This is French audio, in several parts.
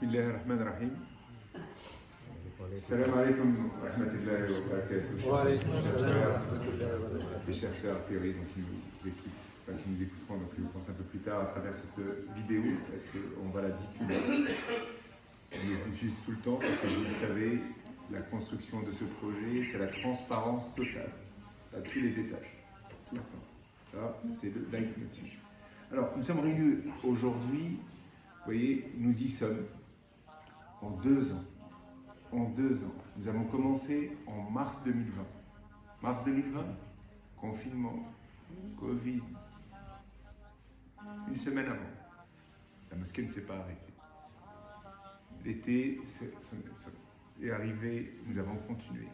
Bismillahirrahmanirrahim. Salam alaikum wa rahmatullahi wa barakatuh. Wa alaykum assalam wa rahmatullahi wa barakatuh. Les chers sœurs péris qui nous écouteront donc, je pense un peu plus tard à travers cette vidéo, parce qu'on va la diffuser. On le diffuse tout le temps, parce que vous le savez, la construction de ce projet, c'est la transparence totale, à tous les étages, tout le temps. Ça, c'est le leitmotiv. Alors, nous sommes réunis aujourd'hui, vous voyez, nous y sommes, en 2 ans. En 2 ans. Nous avons commencé en mars 2020. Mars 2020, confinement, Covid. Une semaine avant, la mosquée ne s'est pas arrêtée. L'été est arrivé, nous avons continué.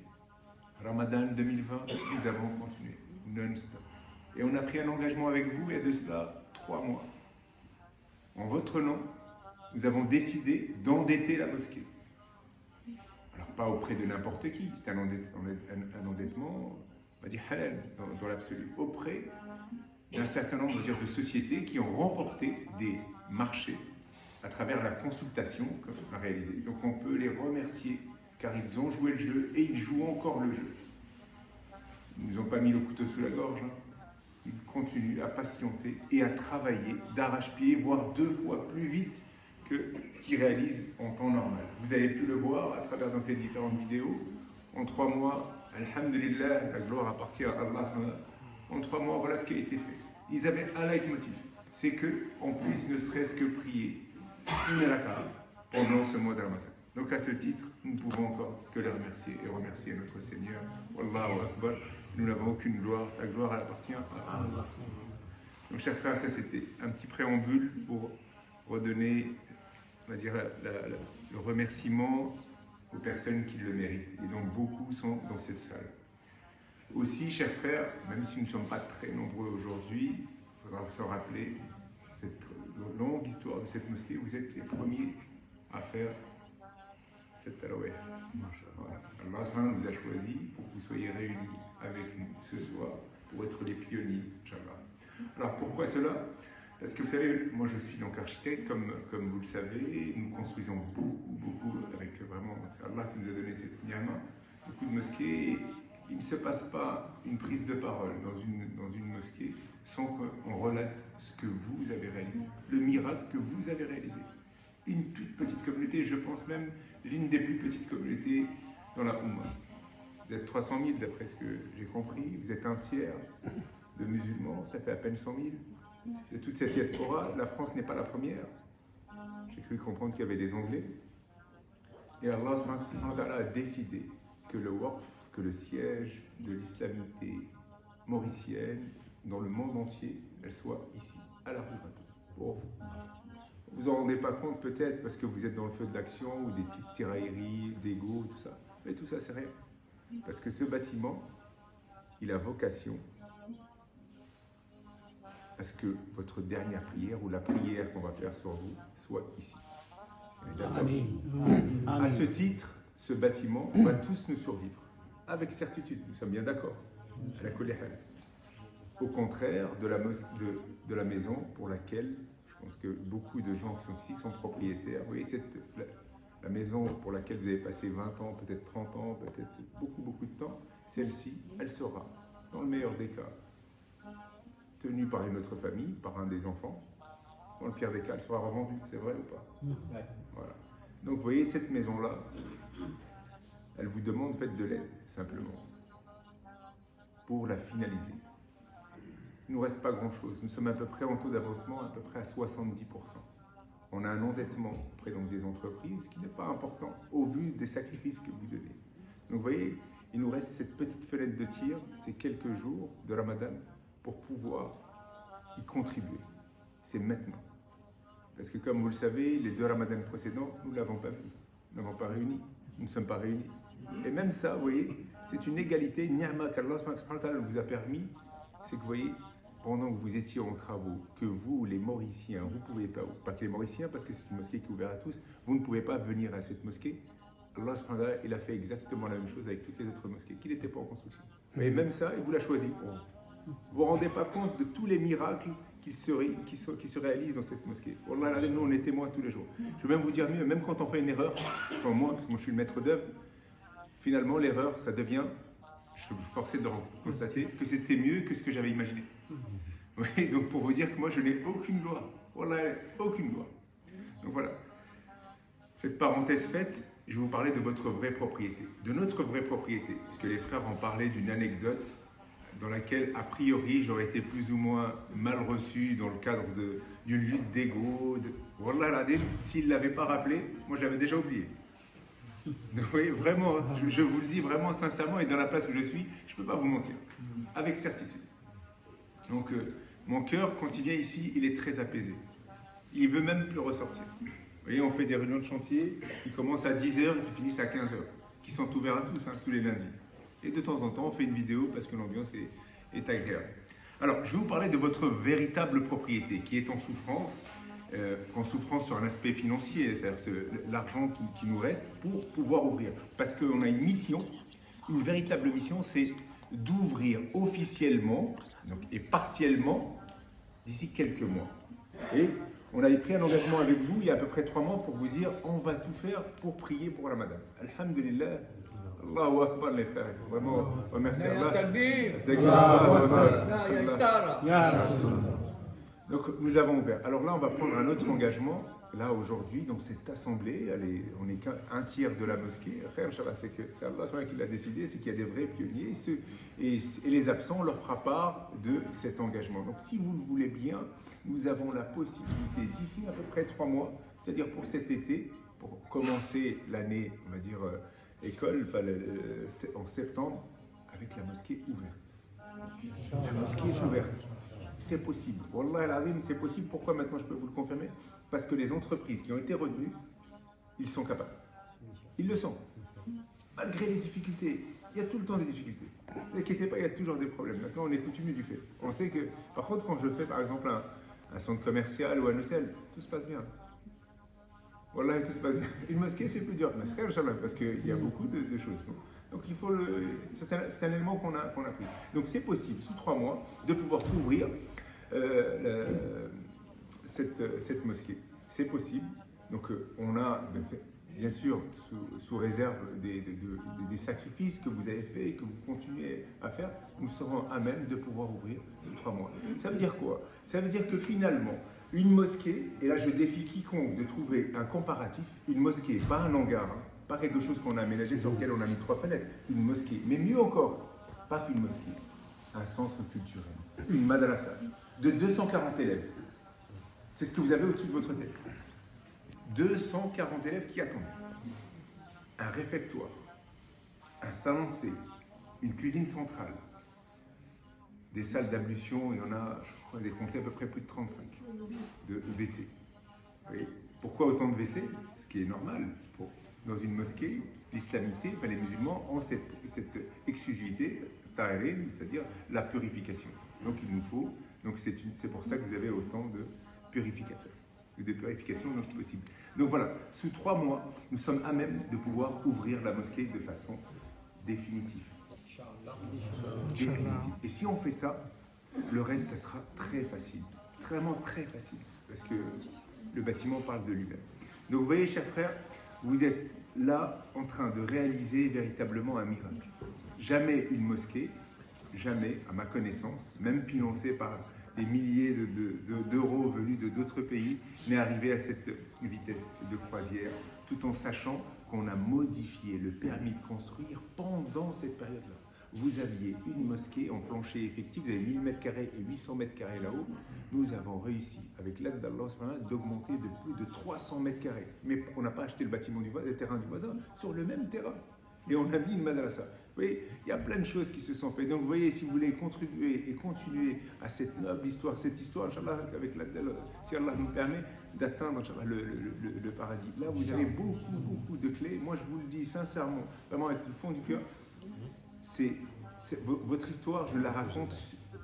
Ramadan 2020, nous avons continué, non-stop. Et on a pris un engagement avec vous il y a de cela 3 mois. En votre nom, nous avons décidé d'endetter la mosquée. Alors pas auprès de n'importe qui, c'est un endettement, on va dire halal dans l'absolu, auprès d'un certain nombre de sociétés qui ont remporté des marchés à travers la consultation qu'on a réalisée. Donc on peut les remercier car ils ont joué le jeu et ils jouent encore le jeu. Ils ne nous ont pas mis le couteau sous la gorge. Ils continuent à patienter et à travailler d'arrache-pied, voire 2 fois plus vite que ce qu'ils réalisent en temps normal. Vous avez pu le voir à travers donc, les différentes vidéos. En 3 mois, alhamdulillah, la gloire appartient à Allah. En 3 mois, voilà ce qui a été fait. Ils avaient un leitmotiv, c'est qu'on puisse ne serait-ce que prier une raka'a pendant ce mois de Ramadan. Donc à ce titre, nous ne pouvons encore que les remercier et remercier notre Seigneur. Wallahu Akbar. Nous n'avons aucune gloire, sa gloire elle appartient à Allah. Donc chers frères, ça c'était un petit préambule pour redonner, on va dire, le remerciement aux personnes qui le méritent. Et donc beaucoup sont dans cette salle. Aussi, chers frères, même si nous ne sommes pas très nombreux aujourd'hui, il faudra s'en rappeler, cette longue histoire de cette mosquée, vous êtes les premiers à faire cette tarawih. Voilà. Allah nous a choisis pour que vous soyez réunis avec nous ce soir pour être les pionniers, Inch'Allah. Alors pourquoi cela? Parce que vous savez, moi je suis donc architecte, comme vous le savez, nous construisons beaucoup, avec vraiment, c'est Allah qui nous a donné cette ni'ma, beaucoup de mosquées. Il ne se passe pas une prise de parole dans une mosquée sans qu'on relate ce que vous avez réalisé, le miracle que vous avez réalisé. Une toute petite communauté, je pense même l'une des plus petites communautés dans la Oumma. Vous êtes 300 000 d'après ce que j'ai compris, vous êtes un tiers de musulmans, ça fait à peine 100 000. De toute cette diaspora, la France n'est pas la première. J'ai cru comprendre qu'il y avait des Anglais. Et Allah a décidé que le waqf, que le siège de l'islamité mauricienne dans le monde entier, elle soit ici, à la rue Rateau, pour vous. Vous en rendez pas compte peut-être parce que vous êtes dans le feu de l'action ou des petites tirailleries, d'ego, tout ça. Mais tout ça, c'est rien. Parce que ce bâtiment, il a vocation à ce que votre dernière prière ou la prière qu'on va faire sur vous soit ici. À ce titre, ce bâtiment va tous nous survivre. Avec certitude, nous sommes bien d'accord. Au contraire de la maison pour laquelle je pense que beaucoup de gens qui sont ici sont propriétaires. Vous voyez, la maison pour laquelle vous avez passé 20 ans, peut-être 30 ans, peut-être beaucoup de temps, celle-ci, elle sera, dans le meilleur des cas, tenue par une autre famille, par un des enfants. Dans le pire des cas, elle sera revendue, c'est vrai ou pas? Ouais. Voilà. Donc vous voyez, cette maison-là, elle vous demande faites de l'aide, simplement, pour la finaliser. Il ne nous reste pas grand-chose. Nous sommes à peu près en taux d'avancement, à peu près à 70%. On a un endettement auprès donc des entreprises qui n'est pas important au vu des sacrifices que vous donnez. Donc vous voyez, il nous reste cette petite fenêtre de tir, ces quelques jours de Ramadan, pour pouvoir y contribuer. C'est maintenant. Parce que comme vous le savez, les 2 Ramadans précédents, nous ne l'avons pas vu. Nous n'avons pas réuni. Nous ne sommes pas réunis. Et même ça, vous voyez, c'est une égalité, ni'ma qu'Allah vous a permis, c'est que vous voyez, pendant que vous étiez en travaux, que vous, les Mauriciens, vous ne pouviez pas que les Mauriciens, parce que c'est une mosquée qui est ouverte à tous, vous ne pouvez pas venir à cette mosquée. Allah, il a fait exactement la même chose avec toutes les autres mosquées, qui n'étaient pas en construction. Mais même ça, il vous l'a choisi. Vous ne vous rendez pas compte de tous les miracles qui qui se réalisent dans cette mosquée. Wallah, nous, on est témoins tous les jours. Je vais même vous dire mieux, même quand on fait une erreur, comme moi, parce que moi je suis le maître d'œuvre, finalement l'erreur, ça devient, je suis forcé de constater que c'était mieux que ce que j'avais imaginé. Oui, donc pour vous dire que moi je n'ai aucune gloire. Wallah, aucune gloire. Donc voilà. Cette parenthèse faite, je vais vous parler de votre vraie propriété, de notre vraie propriété, puisque les frères ont parlé d'une anecdote dans laquelle, a priori, j'aurais été plus ou moins mal reçu dans le cadre d'une lutte d'ego. Wallah, s'il ne l'avait pas rappelé, moi je l'avais déjà oublié. Donc, vous voyez, vraiment, je vous le dis vraiment sincèrement, et dans la place où je suis, je ne peux pas vous mentir, avec certitude. Donc, mon cœur, quand il vient ici, il est très apaisé. Il ne veut même plus ressortir. Vous voyez, on fait des réunions de chantier qui commencent à 10h et qui finissent à 15h, qui sont ouverts à tous, tous les lundis. Et de temps en temps, on fait une vidéo parce que l'ambiance est agréable. Alors, je vais vous parler de votre véritable propriété qui est en souffrance sur un aspect financier, c'est-à-dire l'argent qui nous reste pour pouvoir ouvrir. Parce qu'on a une mission, une véritable mission, c'est d'ouvrir officiellement et partiellement d'ici quelques mois. Et on avait pris un engagement avec vous il y a à peu près 3 mois pour vous dire on va tout faire pour prier pour Ramadan. Alhamdulillah. Allahu Akbar les frères, vraiment remercie Allah. Donc nous avons ouvert. Alors là on va prendre un autre engagement. Là aujourd'hui, donc cette assemblée, on n'est qu'un tiers de la mosquée. C'est Allah qui l'a décidé, c'est qu'il y a des vrais pionniers et les absents, on leur fera part de cet engagement. Donc si vous le voulez bien, nous avons la possibilité d'ici à peu près 3 mois, c'est-à-dire pour cet été, pour commencer l'année, on va dire, école, en septembre, avec la mosquée ouverte. La mosquée est ouverte. C'est possible. Wallah al-azim, c'est possible. Pourquoi maintenant je peux vous le confirmer? Parce que les entreprises qui ont été retenues, ils sont capables. Ils le sont. Malgré les difficultés. Il y a tout le temps des difficultés. Ne inquiétez pas, il y a toujours des problèmes. Maintenant, on est coutumier du fait. On sait que, par contre, quand je fais par exemple un centre commercial ou un hôtel, tout se passe bien. Wallah, tout se passe bien. Une mosquée, c'est plus dur. Mais c'est Inch'Allah, parce qu'il y a beaucoup de choses. Donc, c'est un élément qu'on a pris. Donc, c'est possible, sous 3 mois, de pouvoir ouvrir cette mosquée. C'est possible. Donc, on a, bien sûr, sous réserve des sacrifices que vous avez faits et que vous continuez à faire, nous serons à même de pouvoir ouvrir sous 3 mois. Ça veut dire quoi? Ça veut dire que finalement, une mosquée, et là je défie quiconque de trouver un comparatif, une mosquée, pas un hangar, pas quelque chose qu'on a aménagé sur lequel on a mis 3 fenêtres, une mosquée, mais mieux encore, pas qu'une mosquée, un centre culturel, une madrasa de 240 élèves. C'est ce que vous avez au-dessus de votre tête. 240 élèves qui attendent. Un réfectoire, un salon de thé, une cuisine centrale, des salles d'ablution, il y en a, je crois, des comptés à peu près plus de 35 de WC. Oui. Pourquoi autant de WC? Ce qui est normal. Dans une mosquée, l'islamité, les musulmans ont cette exclusivité, ta'irin, c'est-à-dire la purification. Donc il nous faut, c'est pour ça que vous avez autant de purificateurs, de purification donc possible. Donc voilà, sous 3 mois, nous sommes à même de pouvoir ouvrir la mosquée de façon définitive. Et si on fait ça, le reste, ça sera très facile, vraiment très facile, parce que le bâtiment parle de lui-même. Donc vous voyez, chers frères, vous êtes là en train de réaliser véritablement un miracle. Jamais une mosquée, jamais, à ma connaissance, même financée par des milliers d'euros venus de d'autres pays, n'est arrivée à cette vitesse de croisière, tout en sachant qu'on a modifié le permis de construire pendant cette période-là. Vous aviez une mosquée en plancher effectif, vous avez 1000 m² et 800 m² là-haut. Nous avons réussi, avec l'aide d'Allah, d'augmenter de plus de 300 m². Mais on n'a pas acheté le bâtiment le terrain du voisin, sur le même terrain. Et on a mis une madrasa. Vous voyez, il y a plein de choses qui se sont faites. Donc vous voyez, si vous voulez contribuer et continuer à cette noble histoire, Inch'Allah, avec l'aide d'Allah, si Allah nous permet d'atteindre le paradis. Là, vous avez beaucoup de clés. Moi, je vous le dis sincèrement, vraiment avec le fond du cœur, votre histoire, je la raconte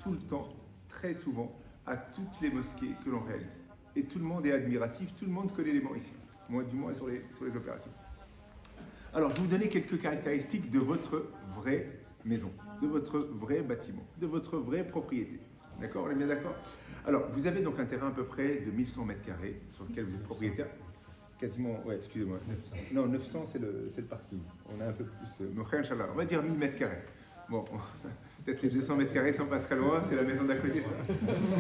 tout le temps, très souvent, à toutes les mosquées que l'on réalise. Et tout le monde est admiratif, tout le monde connaît les Mauriciens, moi du moins sur les opérations. Alors, je vais vous donner quelques caractéristiques de votre vraie maison, de votre vrai bâtiment, de votre vraie propriété. D'accord, on est bien d'accord? Alors, vous avez donc un terrain à peu près de 1100 mètres carrés sur lequel vous êtes propriétaire. Quasiment, ouais, excusez-moi. 900. Non, 900, c'est le parking. On a un peu plus. On va dire 1000 mètres carrés. Bon, peut-être les 200 mètres carrés sont pas très loin, c'est la maison d'à côté, ça.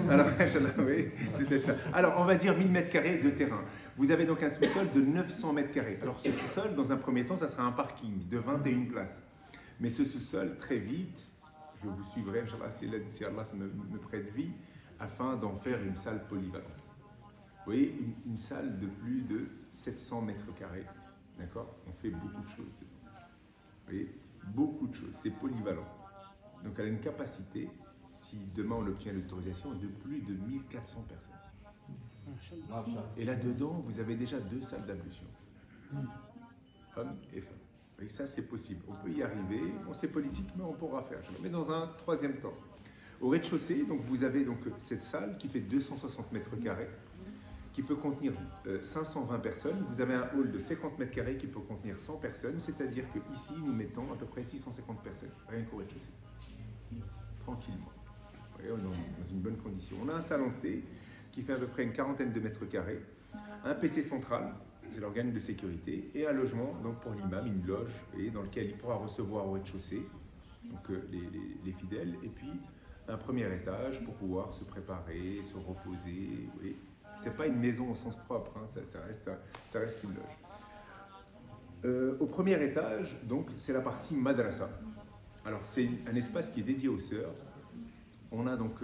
Alors, Inch'Allah, oui, c'est peut-être ça. Alors, on va dire 1000 mètres carrés de terrain. Vous avez donc un sous-sol de 900 mètres carrés. Alors, ce sous-sol, dans un premier temps, ça sera un parking de 21 places. Mais ce sous-sol, très vite, je vous suivrai, Inch'Allah, si Allah me prête vie, afin d'en faire une salle polyvalente. Vous voyez, une salle de plus de 700 mètres carrés. D'accord? On fait beaucoup de choses. Vous voyez? Beaucoup de choses. C'est polyvalent. Donc elle a une capacité, si demain on obtient l'autorisation, de plus de 1400 personnes. Et là-dedans, vous avez déjà 2 salles d'ablution. Hommes et femmes. Vous voyez, ça c'est possible. On peut y arriver. Bon, c'est politique, mais on pourra faire. Mais dans un troisième temps. Au rez-de-chaussée, donc, vous avez donc cette salle qui fait 260 mètres carrés, qui peut contenir 520 personnes. Vous avez un hall de 50 mètres carrés qui peut contenir 100 personnes, c'est-à-dire qu'ici, nous mettons à peu près 650 personnes, rien qu'au rez-de-chaussée. Tranquillement. Vous voyez, on est dans une bonne condition. On a un salon de thé qui fait à peu près une quarantaine de mètres carrés, un PC central, c'est l'organe de sécurité, et un logement donc pour l'imam, une loge, et dans lequel il pourra recevoir au rez-de-chaussée donc, les fidèles, et puis un premier étage pour pouvoir se préparer, se reposer. Oui. C'est pas une maison au sens propre, hein, ça reste une loge. Au premier étage, donc, c'est la partie madrasa. Alors, c'est un espace qui est dédié aux sœurs. On a donc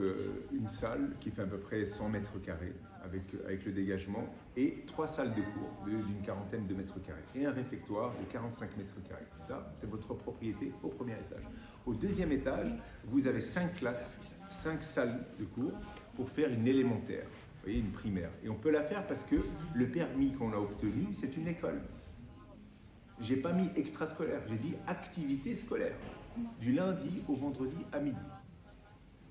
une salle qui fait à peu près 100 mètres carrés avec le dégagement et 3 salles de cours d'une quarantaine de mètres carrés et un réfectoire de 45 mètres carrés. Ça, c'est votre propriété au premier étage. Au deuxième étage, vous avez 5 classes, 5 salles de cours pour faire une élémentaire. Vous voyez, une primaire. Et on peut la faire parce que le permis qu'on a obtenu, c'est une école. J'ai pas mis extrascolaire, j'ai dit activité scolaire, du lundi au vendredi à midi,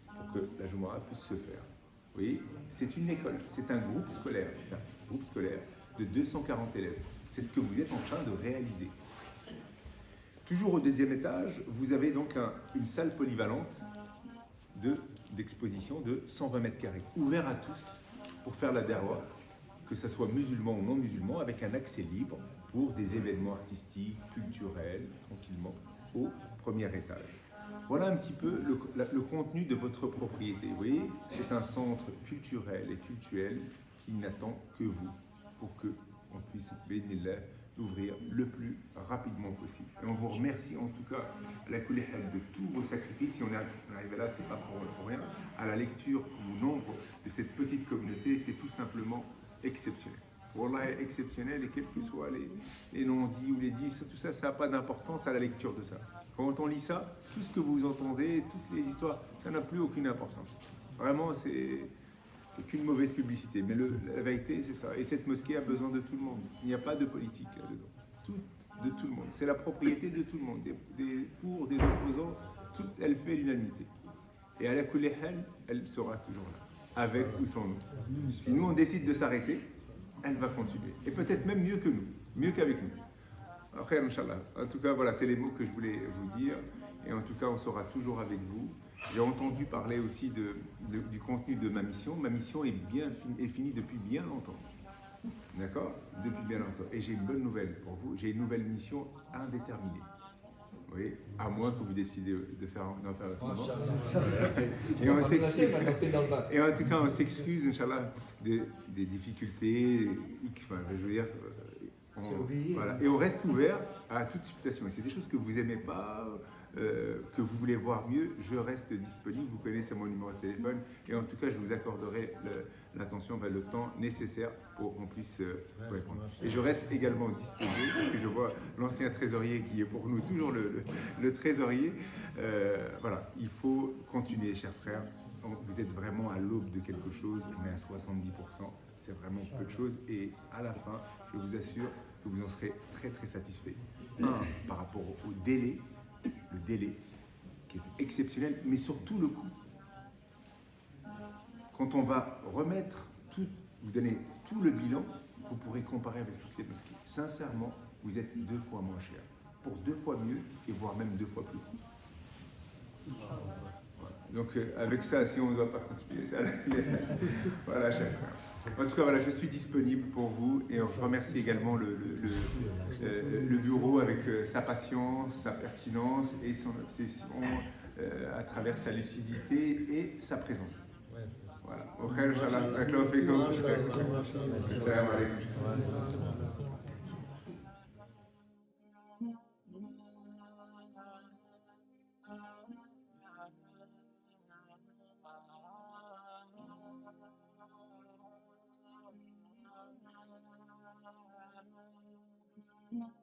pour que la Jumu'ah puisse se faire. Vous voyez, c'est une école, c'est un groupe scolaire de 240 élèves. C'est ce que vous êtes en train de réaliser. Toujours au deuxième étage, vous avez donc une salle polyvalente d'exposition de 120 mètres carrés, ouvert à tous pour faire la darwa, que ce soit musulman ou non musulman, avec un accès libre pour des événements artistiques, culturels, tranquillement, au premier étage. Voilà un petit peu le contenu de votre propriété. Vous voyez, c'est un centre culturel et cultuel qui n'attend que vous pour qu'on puisse, bénillah, l'ouvrir le plus rapidement possible. Et on vous remercie en tout cas à la Kulihal de tous vos sacrifices. Si on est arrivé là, c'est pas pour rien. À la lecture au nombre de cette petite communauté, c'est tout simplement exceptionnel. Wallah est exceptionnel et quels que soient les non-dits ou les dits, tout ça, ça n'a pas d'importance à la lecture de ça. Quand on lit ça, tout ce que vous entendez, toutes les histoires, ça n'a plus aucune importance. Vraiment, c'est qu'une mauvaise publicité. Mais la vérité, c'est ça. Et cette mosquée a besoin de tout le monde. Il n'y a pas de politique là-dedans. De tout le monde. C'est la propriété de tout le monde. Des pour, des opposants, elle fait l'unanimité. Et à la Kulihal, elle sera toujours là, avec ou sans nous. Si nous, on décide de s'arrêter, elle va continuer. Et peut-être même mieux que nous, mieux qu'avec nous. Après, Inch'Allah. En tout cas, voilà, c'est les mots que je voulais vous dire. Et en tout cas, on sera toujours avec vous. J'ai entendu parler aussi du contenu de ma mission. Ma mission est finie depuis bien longtemps. D'accord? Depuis bien longtemps. Et j'ai une bonne nouvelle pour vous. J'ai une nouvelle mission indéterminée. Oui, à moins que vous décidez d'en faire autrement. Et en tout cas, on s'excuse, Inch'Allah, des difficultés, enfin, je veux dire, voilà. Et on reste ouvert à toute situation. Et c'est des choses que vous n'aimez pas, que vous voulez voir mieux, je reste disponible. Vous connaissez mon numéro de téléphone. Et en tout cas, je vous accorderai l'attention, le temps nécessaire pour qu'on puisse répondre. Et je reste également disposé, parce que je vois l'ancien trésorier qui est pour nous toujours le trésorier. Voilà, il faut continuer, chers frères. Vous êtes vraiment à l'aube de quelque chose. On est à 70%. C'est vraiment peu de choses. Et à la fin, je vous assure que vous en serez très très satisfait. Par rapport au délai, le délai qui est exceptionnel, mais surtout le coût. Quand on va remettre vous donner tout le bilan, vous pourrez comparer avec toutes ces mosquées. Sincèrement, vous êtes 2 fois moins cher, pour 2 fois mieux et voire même 2 fois plus. Voilà. Donc avec ça, si on ne doit pas continuer, ça, voilà, chacun. En tout cas, voilà, je suis disponible pour vous et je remercie également le bureau avec sa patience, sa pertinence et son obsession à travers sa lucidité et sa présence. Voilà. Au khair, Inch'Allah. Barakallahu fikum. Assalamu alaikum. No.